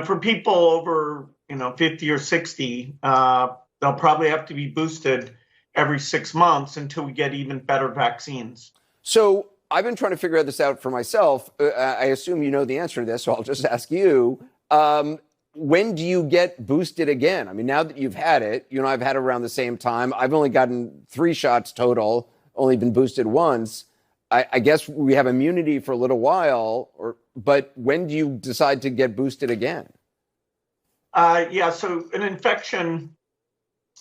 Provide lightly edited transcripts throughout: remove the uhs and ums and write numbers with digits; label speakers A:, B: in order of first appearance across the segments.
A: for people over, 50 or 60, they'll probably have to be boosted every 6 months until we get even better vaccines.
B: So I've been trying to figure this out for myself. I assume you know the answer to this, so I'll just ask you. When do you get boosted again? I mean, now that you've had it, I've had it around the same time. I've only gotten 3 shots total, only been boosted once. I guess we have immunity for a little while, but when do you decide to get boosted again?
A: So an infection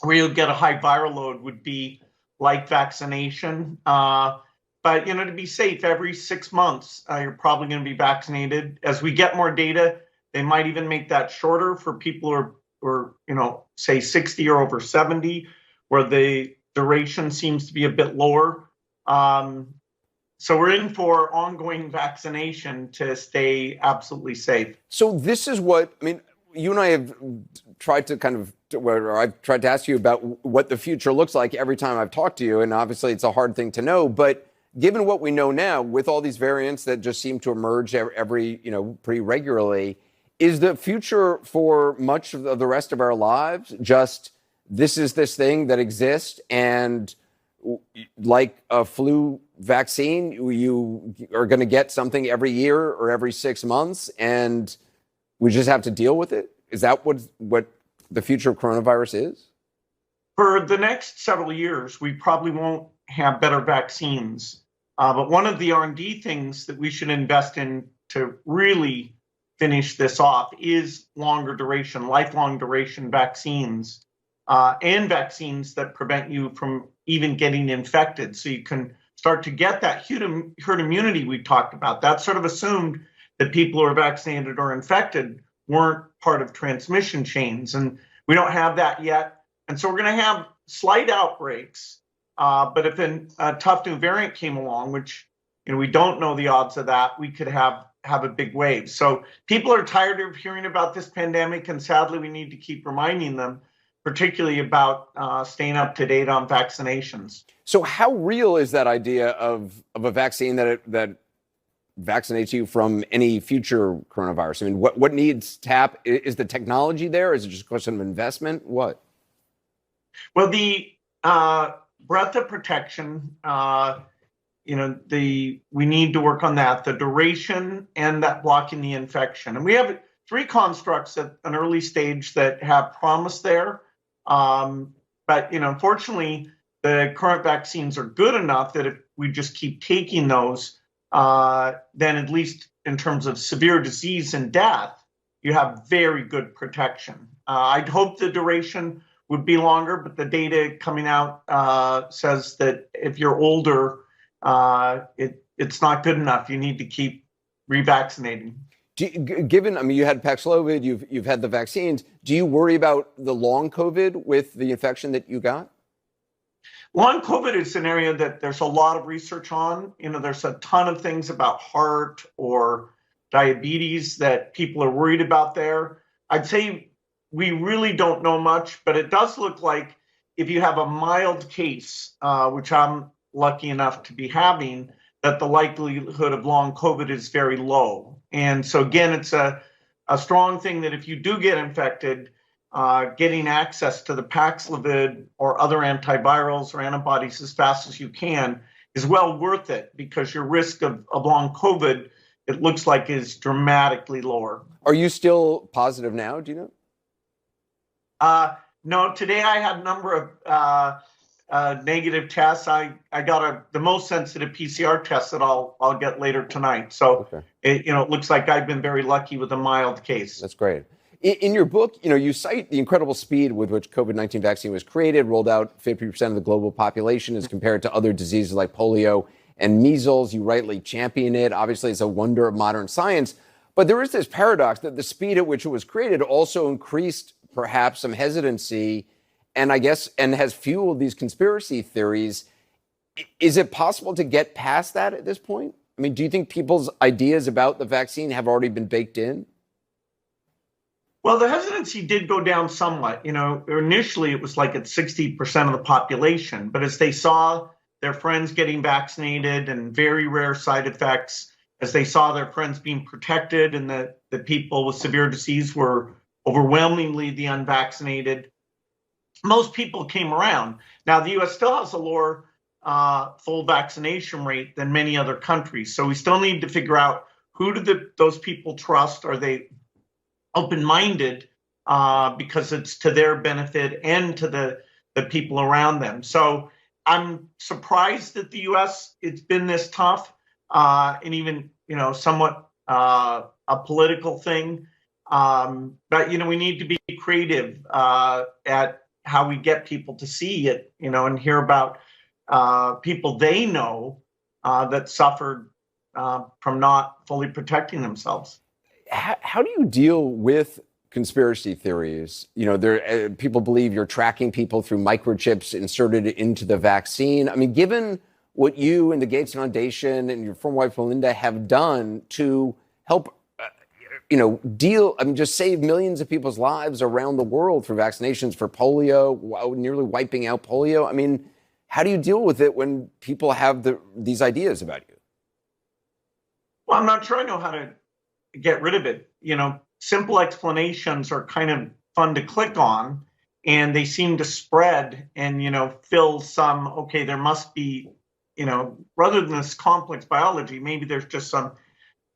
A: where you'll get a high viral load would be like vaccination. But, to be safe, every 6 months, you're probably going to be vaccinated. As we get more data, they might even make that shorter for people who are, say 60 or over 70, where the duration seems to be a bit lower. So we're in for ongoing vaccination to stay absolutely safe.
B: So this is what, you and I have tried to I've tried to ask you about what the future looks like every time I've talked to you. And obviously it's a hard thing to know, but given what we know now with all these variants that just seem to emerge every pretty regularly, is the future for much of the rest of our lives just this is this thing that exists, and like a flu vaccine, you are going to get something every year or every 6 months, and we just have to deal with it? Is that what the future of coronavirus is?
A: For the next several years, we probably won't have better vaccines. But one of the R&D things that we should invest in to really finish this off is longer duration, lifelong duration vaccines, and vaccines that prevent you from even getting infected. So you can start to get that herd immunity we talked about. That sort of assumed that people who are vaccinated or infected weren't part of transmission chains. And we don't have that yet. And so we're going to have slight outbreaks. But if a tough new variant came along, which we don't know the odds of that, we could have a big wave. So people are tired of hearing about this pandemic, and sadly, we need to keep reminding them, particularly about staying up to date on vaccinations.
B: So how real is that idea of a vaccine that vaccinates you from any future coronavirus? What needs to happen? Is the technology there? Is it just a question of investment? What?
A: Well, the breadth of protection, we need to work on that, the duration and that blocking the infection. And we have 3 constructs at an early stage that have promise there. But unfortunately, the current vaccines are good enough that if we just keep taking those, then at least in terms of severe disease and death, you have very good protection. I'd hope the duration would be longer, but the data coming out says that if you're older, it's not good enough. You need to keep revaccinating.
B: Given, you had Paxlovid, you've had the vaccines. Do you worry about the long COVID with the infection that you got?
A: Long COVID is an area that there's a lot of research on. There's a ton of things about heart or diabetes that people are worried about there. I'd say we really don't know much, but it does look like if you have a mild case, which I'm lucky enough to be having, that the likelihood of long COVID is very low. And so again, it's a strong thing that if you do get infected, getting access to the Paxlovid or other antivirals or antibodies as fast as you can is well worth it, because your risk of long COVID, it looks like, is dramatically lower.
B: Are you still positive now? Do you know?
A: No, today I had a number of negative tests. I got the most sensitive PCR test that I'll get later tonight. So okay. It looks like I've been very lucky with a mild case.
B: That's great. In your book, you cite the incredible speed with which COVID-19 vaccine was created, rolled out 50% of the global population as compared to other diseases like polio and measles. You rightly champion it. Obviously, it's a wonder of modern science. But there is this paradox that the speed at which it was created also increased perhaps some hesitancy, and has fueled these conspiracy theories. Is it possible to get past that at this point? Do you think people's ideas about the vaccine have already been baked in?
A: Well, the hesitancy did go down somewhat. Initially it was like at 60% of the population, but as they saw their friends getting vaccinated and very rare side effects, as they saw their friends being protected and that the people with severe disease were overwhelmingly the unvaccinated. Most people came around. Now, the US still has a lower full vaccination rate than many other countries. So we still need to figure out who do those people trust? Are they open-minded because it's to their benefit and to the people around them? So I'm surprised that the US, it's been this tough and even, somewhat a political thing. But, we need to be creative at how we get people to see it, and hear about people they know that suffered from not fully protecting themselves.
B: How do you deal with conspiracy theories? People believe you're tracking people through microchips inserted into the vaccine. I mean, given what you and the Gates Foundation and your former wife Melinda have done to help, just save millions of people's lives around the world through vaccinations for polio, nearly wiping out polio. I mean, how do you deal with it when people have these ideas about you?
A: Well, I'm not sure I know how to get rid of it. Simple explanations are kind of fun to click on, and they seem to spread and, fill some, okay, there must be, rather than this complex biology, maybe there's just some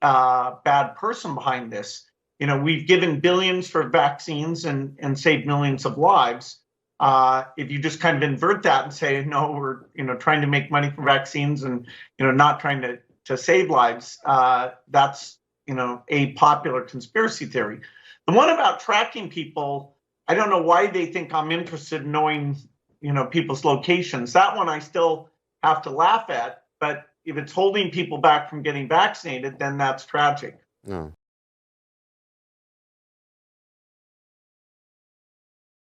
A: bad person behind this. We've given billions for vaccines and saved millions of lives. If you just kind of invert that and say, no, we're, trying to make money from vaccines and, not trying to save lives, that's, a popular conspiracy theory. The one about tracking people, I don't know why they think I'm interested in knowing, people's locations. That one I still have to laugh at, but if it's holding people back from getting vaccinated, then that's tragic.
B: No.